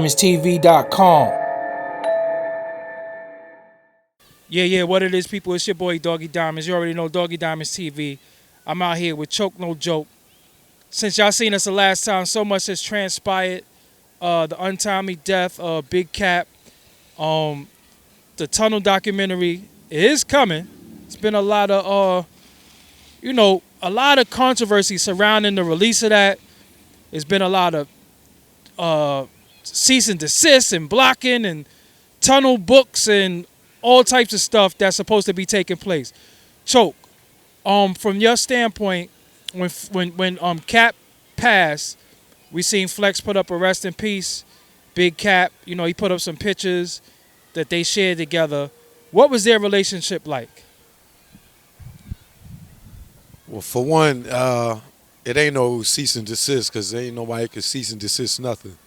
DoggieDiamondsTV.com. Yeah, what it is, people, it's your boy Doggie Diamonds. You already know Doggie Diamonds TV. I'm out here with Choke No Joke. Since y'all seen us the last time, so much has transpired. The untimely death of Big Kap. The Tunnel documentary is coming. It's been a lot of, a lot of controversy surrounding the release of that. There's been a lot of cease and desist and blocking and tunnel books and all types of stuff that's supposed to be taking place. Choke, from your standpoint, when Kap passed, we seen Flex put up a rest in peace. Big Kap, he put up some pictures that they shared together. What was their relationship like? Well, for one, it ain't no cease and desist because ain't nobody could cease and desist nothing.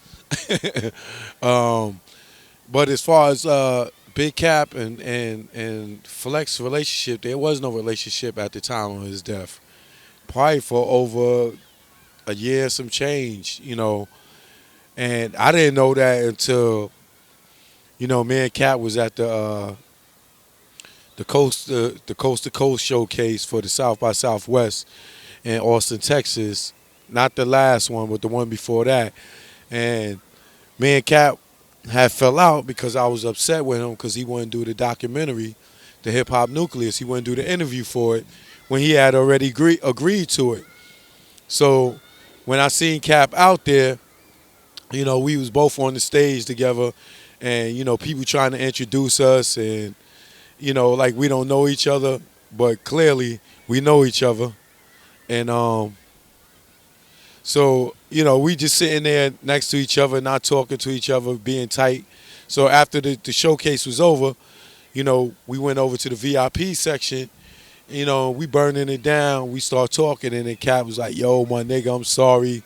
But as far as Big Kap and Flex relationship, there was no relationship at the time of his death. Probably for over a year, some change, And I didn't know that until, me and Kap was at the coast to coast showcase for the South by Southwest in Austin, Texas. Not the last one, but the one before that. And me and Kap had fell out because I was upset with him because he wouldn't do the documentary, the Hip Hop Nucleus. He wouldn't do the interview for it when he had already agreed to it. So when I seen Kap out there, we was both on the stage together and, people trying to introduce us and, like we don't know each other, but clearly we know each other. And so, we just sitting there next to each other, not talking to each other, being tight. So after the showcase was over, we went over to the VIP section. We burning it down. We start talking, and then Kap was like, yo, my nigga, I'm sorry.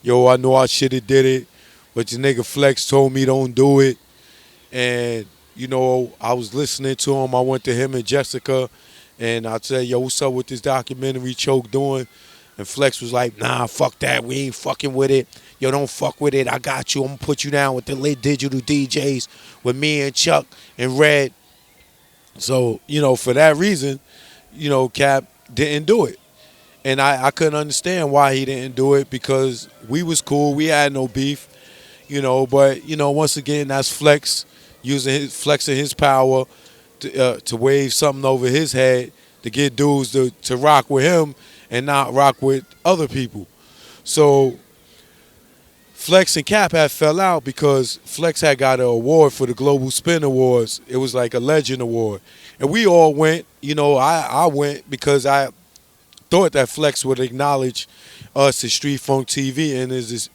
Yo, I know I should have did it, but your nigga Flex told me don't do it. And, I was listening to him. I went to him and Jessica, and I said, yo, what's up with this documentary Choke doing? And Flex was like, nah, fuck that. We ain't fucking with it. Yo, don't fuck with it. I got you. I'm going to put you down with the lit digital DJs with me and Chuck and Red. So, for that reason, Kap didn't do it. And I couldn't understand why he didn't do it because we was cool. We had no beef, But, once again, that's Flex flexing his power to wave something over his head to get dudes to rock with him and not rock with other people. So Flex and Kap had fell out because Flex had got an award for the Global Spin Awards. It was like a Legend Award. And we all went, I went because I thought that Flex would acknowledge us at Street Funk TV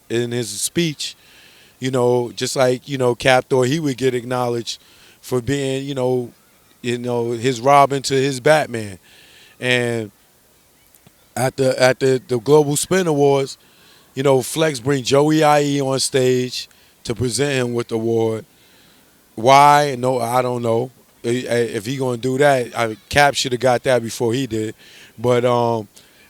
in his speech. Just like, Kap thought he would get acknowledged for being, his Robin to his Batman. And at the Global Spin Awards, Flex bring Joey IE on stage to present him with the award. Why? No, I don't know. If he gonna do that, Kap should have got that before he did. But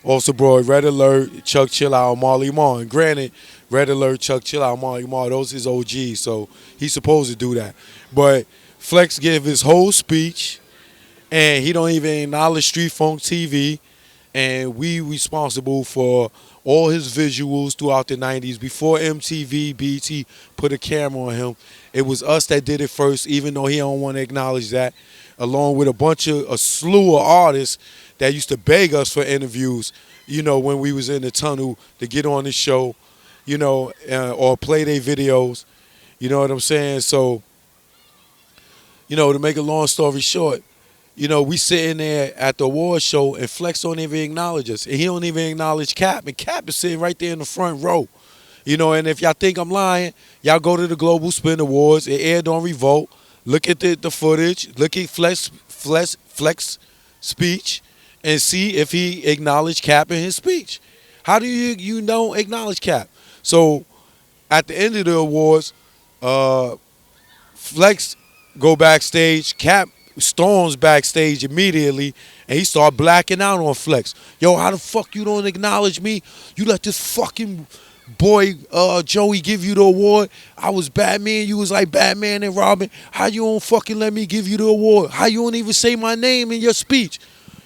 also brought Red Alert, Chuck Chill Out, Marley Marl. And granted, Red Alert, Chuck Chill Out, Marley Marl, those his OGs, so he's supposed to do that. But Flex gave his whole speech, and he don't even acknowledge Street Funk TV. And we responsible for all his visuals throughout the 90s. Before MTV, BT put a camera on him, it was us that did it first, even though he don't want to acknowledge that, along with a slew of artists that used to beg us for interviews, when we was in the tunnel to get on the show, or play their videos. You know what I'm saying? So, to make a long story short, we sitting there at the award show and Flex don't even acknowledge us. And he don't even acknowledge Kap. And Kap is sitting right there in the front row. And if y'all think I'm lying, y'all go to the Global Spin Awards. It aired on Revolt. Look at the footage. Look at Flex speech and see if he acknowledged Kap in his speech. How do you don't acknowledge Kap? So at the end of the awards, Flex go backstage. Kap storms backstage immediately, and he start blacking out on Flex. Yo, how the fuck you don't acknowledge me? You let this fucking boy, Joey give you the award. I was Batman. You was like Batman and Robin. How you don't fucking let me give you the award? How you don't even say my name in your speech?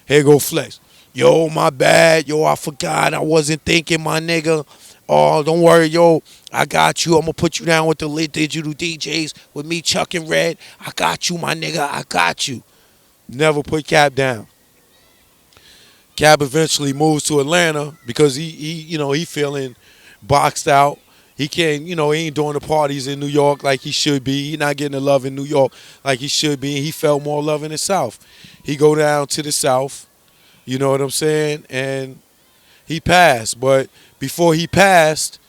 Here go Flex. Yo, my bad. Yo, I forgot. I wasn't thinking, my nigga. Oh, don't worry, yo. I got you. I'm going to put you down with the lit digital DJs with me, Chuck and Red. I got you, my nigga. I got you. Never put Kap down. Kap eventually moves to Atlanta because he feeling boxed out. He can't, he ain't doing the parties in New York like he should be. He not getting the love in New York like he should be. He felt more love in the South. He go down to the South, you know what I'm saying? And he passed. But before he passed,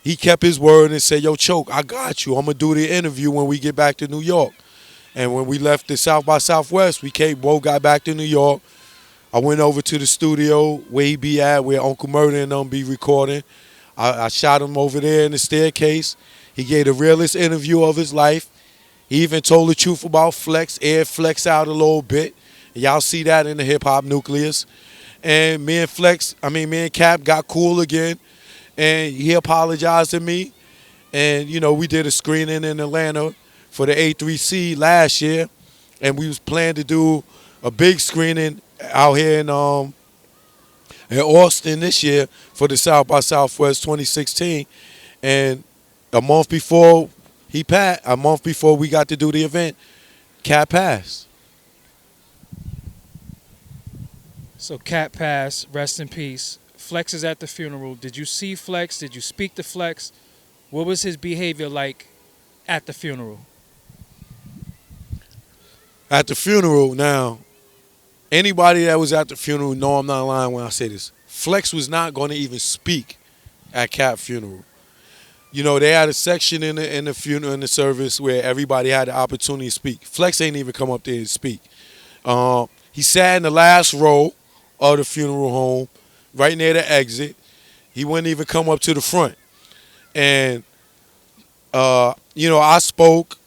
he kept his word and said, yo, Choke, I got you. I'm going to do the interview when we get back to New York. And when we left the South by Southwest, both got back to New York. I went over to the studio where he be at, where Uncle Murder and them be recording. I shot him over there in the staircase. He gave the realest interview of his life. He even told the truth about Flex, aired Flex out a little bit. And y'all see that in the hip-hop nucleus. And me and Kap got cool again. And he apologized to me. And, we did a screening in Atlanta for the A3C last year. And we was planning to do a big screening out here in Austin this year for the South by Southwest 2016. And a month before we got to do the event, Kap passed. So Kap passed, rest in peace. Flex is at the funeral. Did you see Flex? Did you speak to Flex? What was his behavior like at the funeral? At the funeral, now, anybody that was at the funeral know I'm not lying when I say this. Flex was not going to even speak at Kap's funeral. They had a section in the funeral, in the service, where everybody had the opportunity to speak. Flex ain't even come up there to speak. He sat in the last row of the funeral home, right near the exit. He wouldn't even come up to the front. And, I spoke.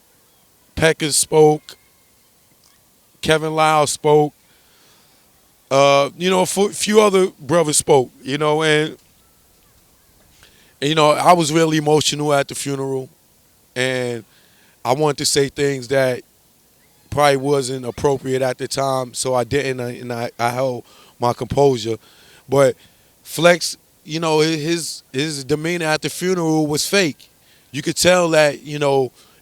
Pecker spoke. Kevin Lau spoke. A few other brothers spoke, and I was really emotional at the funeral, and I wanted to say things that probably wasn't appropriate at the time, so I didn't, and I held my composure. But Flex, his demeanor at the funeral was fake. You could tell that,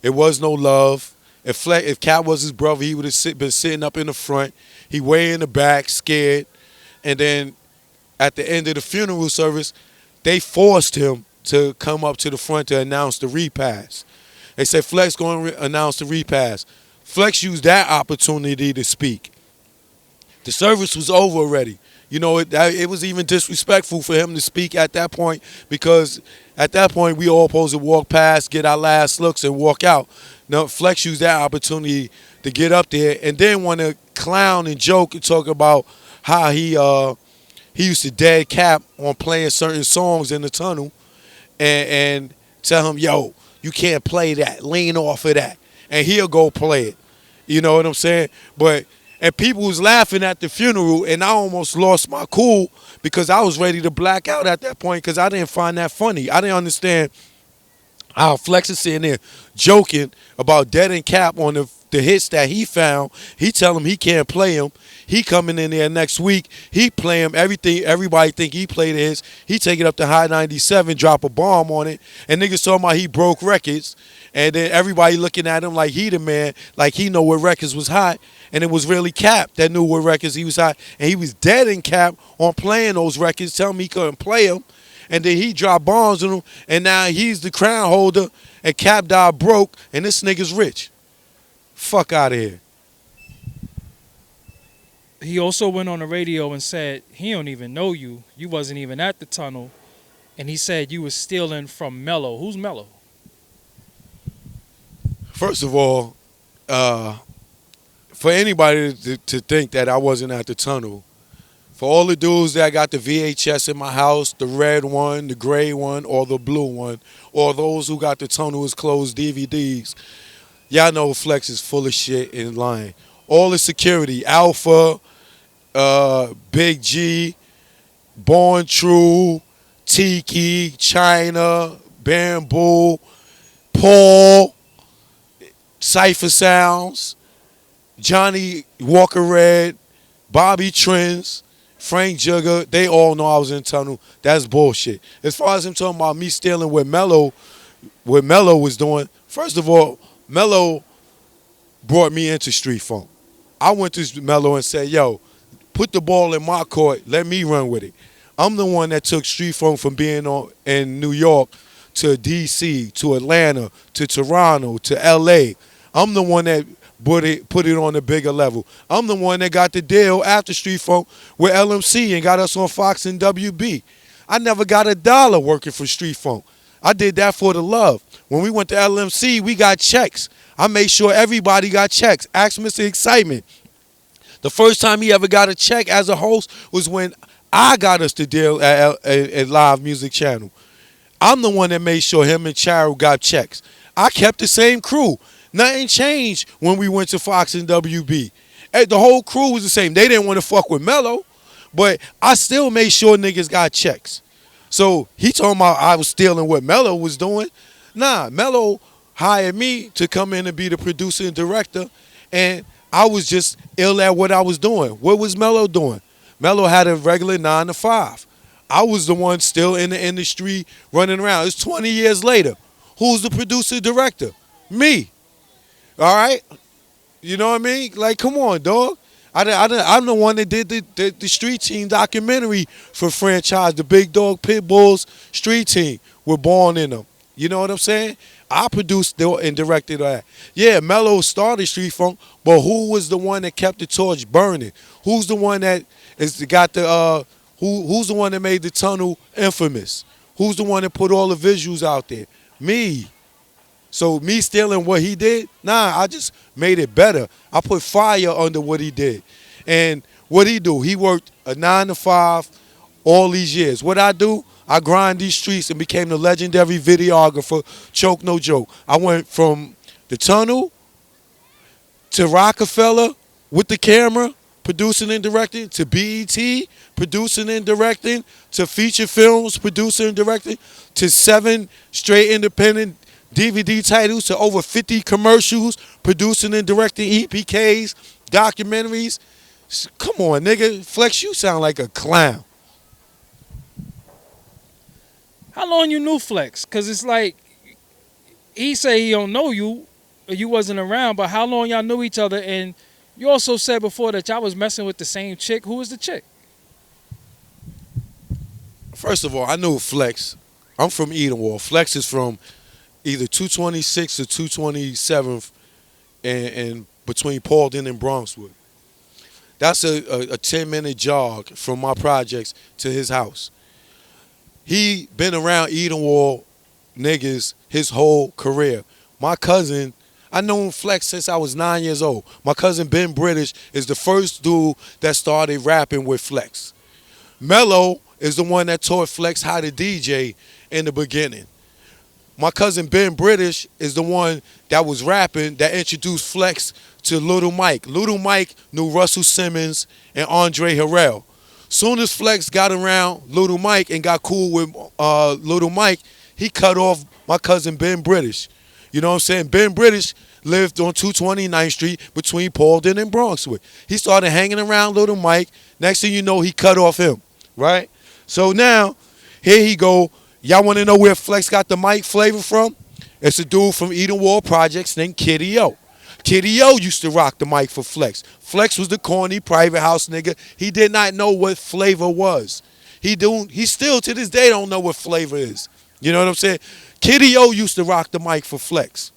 it was no love. If Kap was his brother, he would have been sitting up in the front. He way in the back, scared. And then at the end of the funeral service, they forced him to come up to the front to announce the repast. They said, Flex going to announce the repast. Flex used that opportunity to speak. The service was over already. It was even disrespectful for him to speak at that point, because at that point we all supposed to walk past, get our last looks, and walk out. Now, Flex used that opportunity to get up there and then want to clown and joke and talk about how he used to dead Kap on playing certain songs in the tunnel and tell him, yo, you can't play that. Lean off of that. And he'll go play it. You know what I'm saying? And people was laughing at the funeral, and I almost lost my cool because I was ready to black out at that point because I didn't find that funny. I didn't understand how Flex is sitting there joking about Dead and Kap on the hits that he found. He tell him he can't play them. He coming in there next week. He play him everything. Everybody think he played his. He take it up to high 97, drop a bomb on it, and niggas talking about he broke records. And then everybody looking at him like he the man, like he know what records was hot. And it was really Kap that knew what records he was hot. And he was dead in Kap on playing those records, telling me he couldn't play them. And then he dropped bombs on him, and now he's the crown holder, and Kap died broke, and this nigga's rich. Fuck out of here. He also went on the radio and said he don't even know you. You wasn't even at the tunnel. And he said you was stealing from Mello. Who's Mello? First of all, for anybody to think that I wasn't at the tunnel, for all the dudes that got the VHS in my house, the red one, the gray one, or the blue one, or those who got the tunnel's closed DVDs, y'all know Flex is full of shit and lying. All the security, Alpha, Big G, Born True, Tiki, China, Bamboo, Paul, Cypher Sounds, Johnny Walker Red, Bobby Trends, Frank Jugger. They all know I was in Tunnel. That's bullshit. As far as him talking about me stealing what Mello was doing, first of all, Mello brought me into street funk. I went to Mello and said, yo, put the ball in my court, let me run with it. I'm the one that took street funk from being in New York to DC, to Atlanta, to Toronto, to LA. I'm the one that put it on a bigger level. I'm the one that got the deal after Street Funk with LMC and got us on Fox and WB. I never got a dollar working for Street Funk. I did that for the love. When we went to LMC, we got checks. I made sure everybody got checks. Ask Mr. Excitement. The first time he ever got a check as a host was when I got us the deal at Live Music Channel. I'm the one that made sure him and Charo got checks. I kept the same crew. Nothing changed when we went to Fox and WB. The whole crew was the same. They didn't want to fuck with Mello, but I still made sure niggas got checks. So he talking about I was stealing what Mello was doing. Nah, Mello hired me to come in and be the producer and director, and I was just ill at what I was doing. What was Mello doing? Mello had a regular 9 to 5. I was the one still in the industry running around. It's 20 years later. Who's the producer director? Me. All right? You know what I mean? Like, come on, dog. I'm the one that did the Street Team documentary for franchise. The Big Dog Pitbulls Street Team were born in them. You know what I'm saying? I produced and directed that. Yeah, Mello started Street Funk, but who was the one that kept the torch burning? Who's the one that got the who's the one that made the tunnel infamous? Who's the one that put all the visuals out there? Me. So me stealing what he did? Nah, I just made it better. I put fire under what he did. And what he do? He worked a 9 to 5 all these years. What I do? I grind these streets and became the legendary videographer, Choke No Joke. I went from the tunnel to Rockefeller with the camera, producing and directing, to BET, producing and directing, to feature films, producing and directing, to 7 straight independent DVD titles, to over 50 commercials, producing and directing EPKs, documentaries. Come on, nigga. Flex, you sound like a clown. How long you knew Flex? Cause it's like he say he don't know you, or you wasn't around. But how long y'all knew each other? And you also said before that y'all was messing with the same chick. Who was the chick? First of all, I knew Flex. I'm from Edenwald. Flex is from either 226 or 227th and between Paulden and Bronxwood. That's a 10-minute jog from my projects to his house. He been around Edenwald niggas his whole career. My cousin, I known Flex since I was 9 years old. My cousin Ben British is the first dude that started rapping with Flex. Mello is the one that taught Flex how to DJ in the beginning. My cousin Ben British is the one that was rapping that introduced Flex to Little Mike. Little Mike knew Russell Simmons and Andre Harrell. Soon as Flex got around Little Mike and got cool with Little Mike, he cut off my cousin Ben British. You know what I'm saying? Ben British lived on 229th Street between Paulden and Bronxwood. He started hanging around Little Mike. Next thing you know, he cut off him, right? So now, here he go. Y'all want to know where Flex got the mic flavor from? It's a dude from Edenwald Projects named Kitty O. Kitty O used to rock the mic for Flex. Flex was the corny private house nigga. He did not know what flavor was. He still to this day don't know what flavor is. You know what I'm saying? Kitty O used to rock the mic for Flex.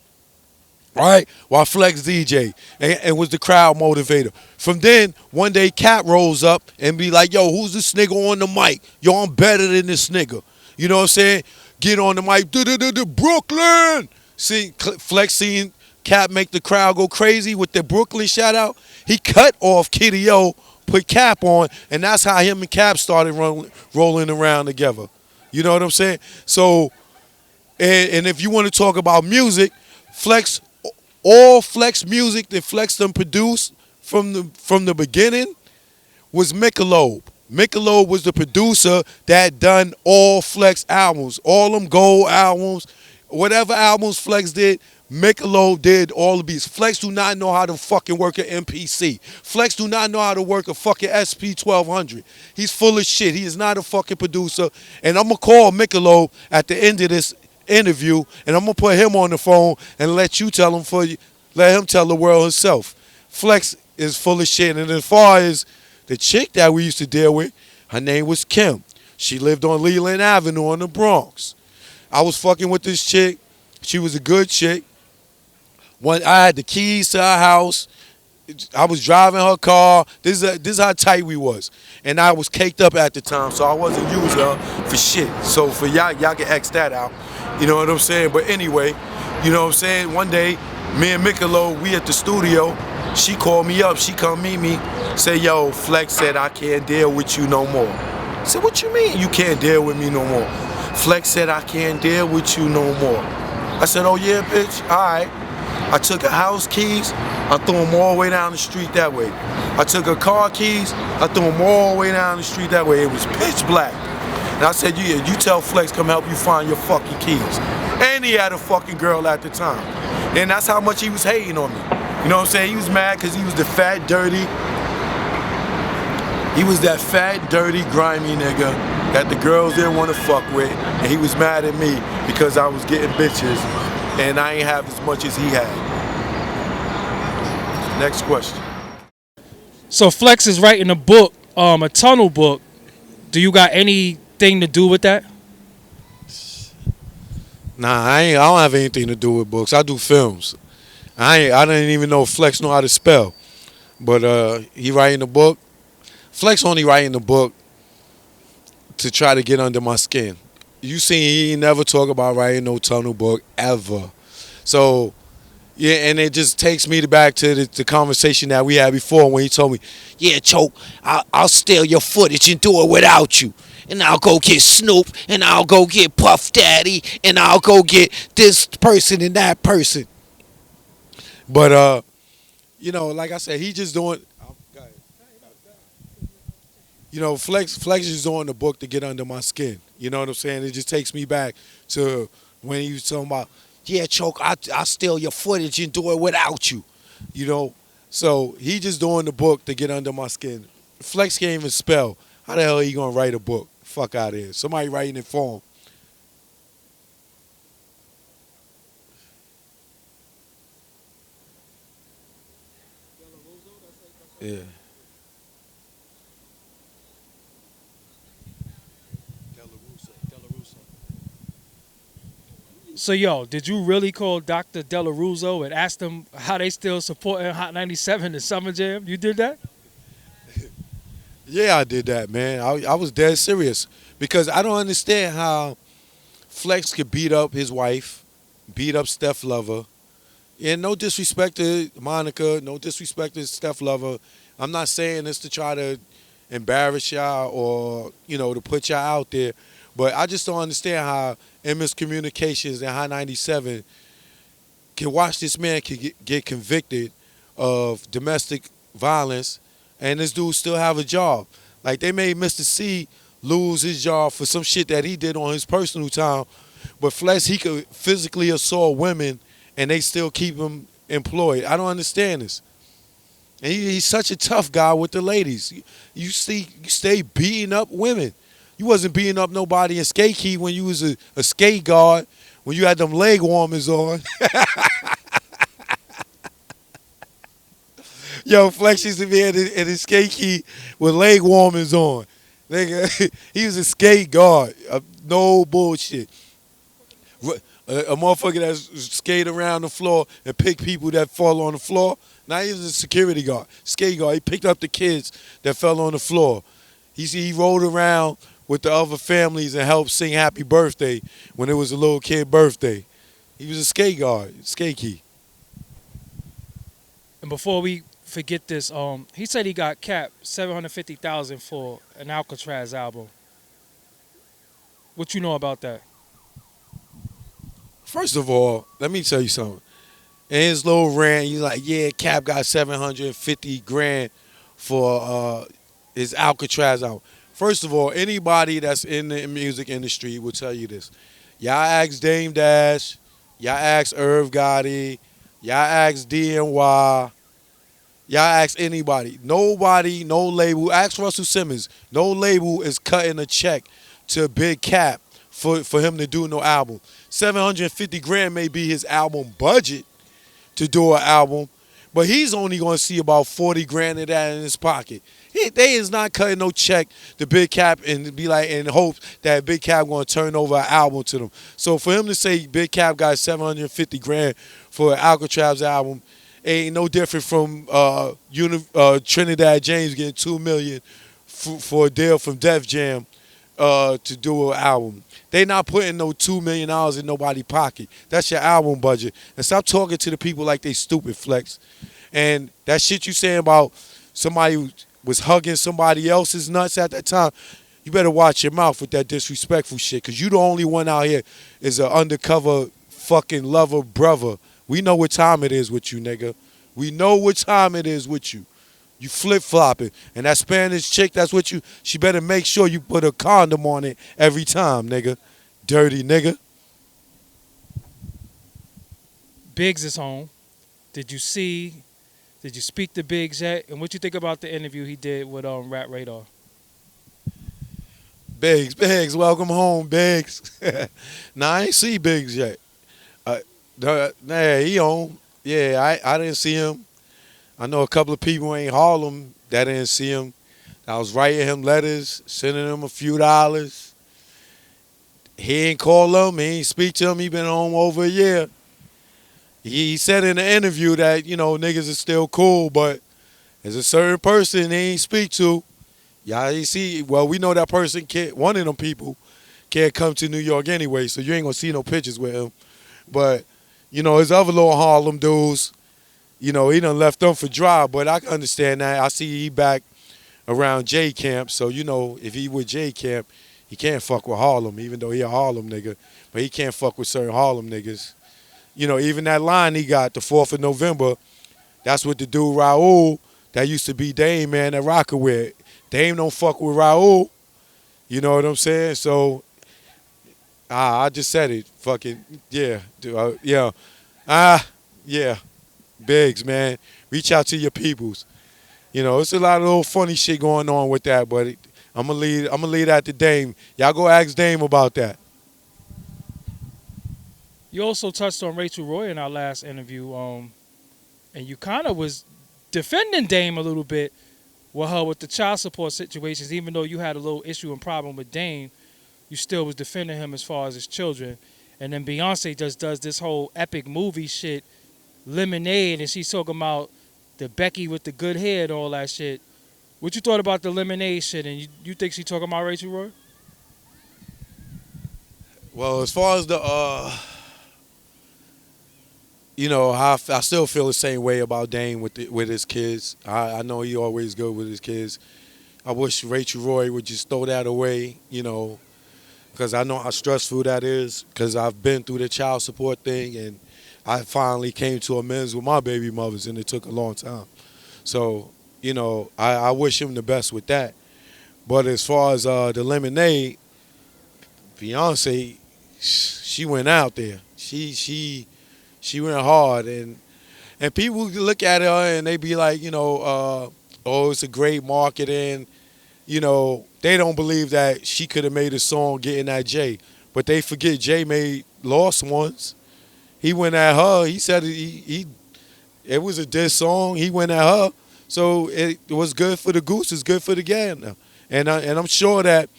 Right? While Flex DJ and was the crowd motivator. From then, one day Kap rolls up and be like, yo, who's this nigga on the mic? Yo, I'm better than this nigga. You know what I'm saying? Get on the mic, Brooklyn. See, Flex seeing Kap make the crowd go crazy with the Brooklyn shout out. He cut off Kitty O, put Kap on, and that's how him and Kap started rolling around together. You know what I'm saying? So, and if you want to talk about music, Flex, all Flex music that Flex done produced from the beginning was Michelob. Michelob was the producer that done all Flex albums, all them gold albums, whatever albums Flex did. Michelob did all the beats. Flex do not know how to fucking work an MPC. Flex do not know how to work a fucking SP 1200. He's full of shit. He is not a fucking producer. And I'm gonna call Michelob at the end of this interview, and I'm gonna put him on the phone and let you tell him let him tell the world himself. Flex is full of shit. And as far as the chick that we used to deal with, her name was Kim. She lived on Leland Avenue in the Bronx. I was fucking with this chick. She was a good chick. When I had the keys to her house, I was driving her car. This is how tight we was. And I was caked up at the time, so I wasn't using her for shit. So for y'all can X that out. You know what I'm saying? But anyway, you know what I'm saying? One day, me and Michelob, we at the studio. She called me up. She come meet me. Say, yo, Flex said I can't deal with you no more. I said, what you mean you can't deal with me no more? Flex said I can't deal with you no more. I said, oh yeah, bitch, all right. I took her house keys, I threw them all the way down the street that way. I took her car keys, I threw them all the way down the street that way. It was pitch black. And I said, yeah, you tell Flex come help you find your fucking keys. And he had a fucking girl at the time. And that's how much he was hating on me. You know what I'm saying? He was mad because he was the fat, dirty. He was that fat, dirty, grimy nigga that the girls didn't want to fuck with. And he was mad at me because I was getting bitches and I ain't have as much as he had. Next question. So Flex is writing a book, a tunnel book. Do you got anything to do with that? Nah, I don't have anything to do with books. I do films. I didn't even know Flex know how to spell. But he writing a book. Flex only writing the book to try to get under my skin. You seen he never talk about writing no tunnel book ever. So, yeah, and it just takes me back to the conversation that we had before when he told me, yeah, Choke, I'll steal your footage and do it without you. And I'll go get Snoop, and I'll go get Puff Daddy, and I'll go get this person and that person. But, you know, like I said, he just doing... You know, Flex is doing the book to get under my skin. You know what I'm saying? It just takes me back to when he was talking about, yeah, Choke, I'll steal your footage and do it without you. You know? So he just doing the book to get under my skin. Flex can't even spell. How the hell are you going to write a book? Fuck out of here. Somebody writing it for him. Yeah. So yo, did you really call Dr. Della Russo and ask them how they still supporting Hot 97 and Summer Jam? You did that? Yeah, I did that, man. I was dead serious because I don't understand how Flex could beat up his wife, beat up Steph Lover. And no disrespect to Monica, no disrespect to Steph Lover. I'm not saying this to try to embarrass y'all or, you know, to put y'all out there. But I just don't understand how MS Communications and High 97 can watch this man get convicted of domestic violence and this dude still have a job. Like they made Mr. C lose his job for some shit that he did on his personal time. But Flex, he could physically assault women and they still keep him employed. I don't understand this. And he's such a tough guy with the ladies. You stay beating up women. You wasn't beating up nobody in skate key when you was a skate guard, when you had them leg warmers on. Yo, Flex used to be in his skate key with leg warmers on. Nigga, he was a skate guard. No bullshit. A motherfucker that skate around the floor and pick people that fall on the floor. Now he was a security guard, skate guard. He picked up the kids that fell on the floor. He rolled around with the other families and helped sing happy birthday when it was a little kid birthday. He was a skate guard, skate key. And before we forget this, he said he got capped $750,000 for an Alcatraz album. What you know about that? First of all, let me tell you something. In his little rant, he's like, yeah, Cap got $750 grand for his Alcatraz album. First of all, anybody that's in the music industry will tell you this. Y'all ask Dame Dash, y'all ask Irv Gotti, y'all ask DNY, y'all ask anybody. Nobody, no label. Ask Russell Simmons. No label is cutting a check to Big Kap for him to do no album. 750 grand may be his album budget to do an album, but he's only going to see about 40 grand of that in his pocket. They is not cutting no check to Big Kap and be like in hopes that Big Kap going to turn over an album to them. So for him to say Big Kap got 750 grand for an Alcatraz album ain't no different from Trinidad James getting 2 million for a deal from Def Jam to do an album. They not putting no $2 million in nobody's pocket. That's your album budget. And stop talking to the people like they stupid, Flex. And that shit you saying about somebody who was hugging somebody else's nuts at that time, you better watch your mouth with that disrespectful shit, because you the only one out here is an undercover fucking lover brother. We know what time it is with you, nigga. We know what time it is with you. You flip-flopping. And that Spanish chick that's with you, she better make sure you put a condom on it every time, nigga. Dirty nigga. Biggs is home. Did you speak to Biggs yet? And what you think about the interview he did with Rap Radar? Biggs, welcome home, Biggs. Nah, I ain't see Biggs yet. Nah, he home. Yeah, I didn't see him. I know a couple of people in Harlem that didn't see him. I was writing him letters, sending him a few dollars. He ain't call him. He ain't speak to him. He been home over a year. He said in the interview that, niggas is still cool, but there's a certain person he ain't speak to. Y'all ain't see. Well, we know that person can't, one of them people can't come to New York anyway, so you ain't going to see no pictures with him. But, his other little Harlem dudes, he done left them for dry, but I can understand that. I see he back around J Camp, so, if he with J Camp, he can't fuck with Harlem, even though he a Harlem nigga. But he can't fuck with certain Harlem niggas. Even that line he got, the 4th of November, that's what the dude Raul, that used to be Dame, man, that rocker with. Dame don't fuck with Raul. You know what I'm saying? So, I just said it. Fucking, yeah. Yeah. Yeah. Biggs, man. Reach out to your peoples. It's a lot of little funny shit going on with that, but I'm gonna lead that to Dame. Y'all go ask Dame about that. You also touched on Rachel Roy in our last interview, and you kind of was defending Dame a little bit with her with the child support situations. Even though you had a little issue and problem with Dame, you still was defending him as far as his children. And then Beyonce just does this whole epic movie shit, Lemonade, and she's talking about the Becky with the good hair and all that shit. What you thought about the Lemonade shit, and you think she talking about Rachel Roy? Well, as far as the I still feel the same way about Dame with his kids. I know he always good with his kids. I wish Rachel Roy would just throw that away, because I know how stressful that is, because I've been through the child support thing, and I finally came to amends with my baby mothers, and it took a long time. So, I wish him the best with that. But as far as the Lemonade, Beyonce, she went out there. She went hard, and people look at her and they be like, oh, it's a great marketing. They don't believe that she could have made a song getting at Jay, but they forget Jay made Lost Ones. He went at her. He said it was a diss song. He went at her, so it was good for the goose. It's good for the gander, and I'm sure that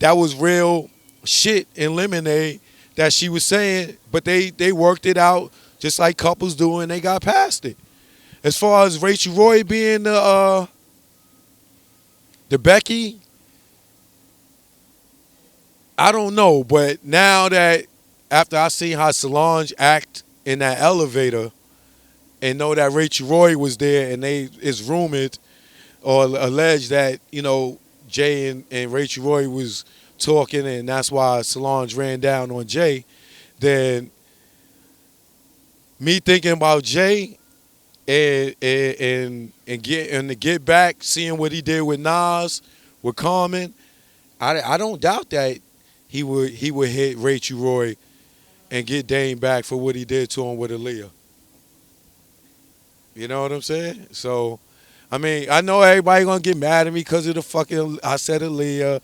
was real shit in Lemonade that she was saying, but they worked it out just like couples do, and they got past it. As far as Rachel Roy being the Becky, I don't know, but now that after I seen how Solange act in that elevator and know that Rachel Roy was there, and it's rumored or alleged that, Jay and Rachel Roy was talking, and that's why Solange ran down on Jay, then me thinking about Jay and to get back, seeing what he did with Nas, with Common, I don't doubt that he would hit Rachel Roy and get Dame back for what he did to him with Aaliyah. You know what I'm saying? So, I mean, I know everybody gonna get mad at me because of the fucking I said Aaliyah.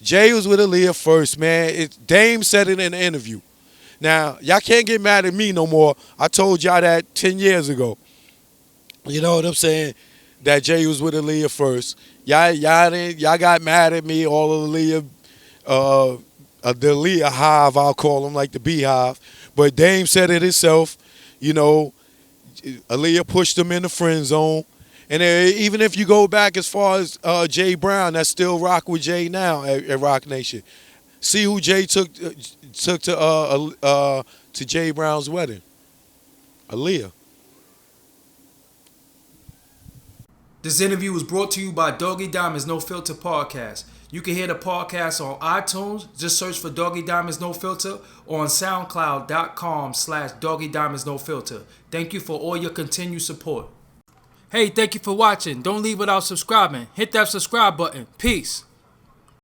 Jay was with Aaliyah first, man. Dame said it in the interview. Now, y'all can't get mad at me no more. I told y'all that 10 years ago. You know what I'm saying? That Jay was with Aaliyah first. Y'all got mad at me, all of Aaliyah, the Aaliyah hive, I'll call them, like the beehive. But Dame said it himself. You know, Aaliyah pushed him in the friend zone. And even if you go back as far as Jay Brown, that's still rock with Jay now at Rock Nation. See who Jay took to Jay Brown's wedding, Aaliyah. This interview was brought to you by Doggie Diamonds No Filter Podcast. You can hear the podcast on iTunes. Just search for Doggie Diamonds No Filter or on SoundCloud.com/Doggie Diamonds No Filter. Thank you for all your continued support. Hey, thank you for watching. Don't leave without subscribing. Hit that subscribe button. Peace.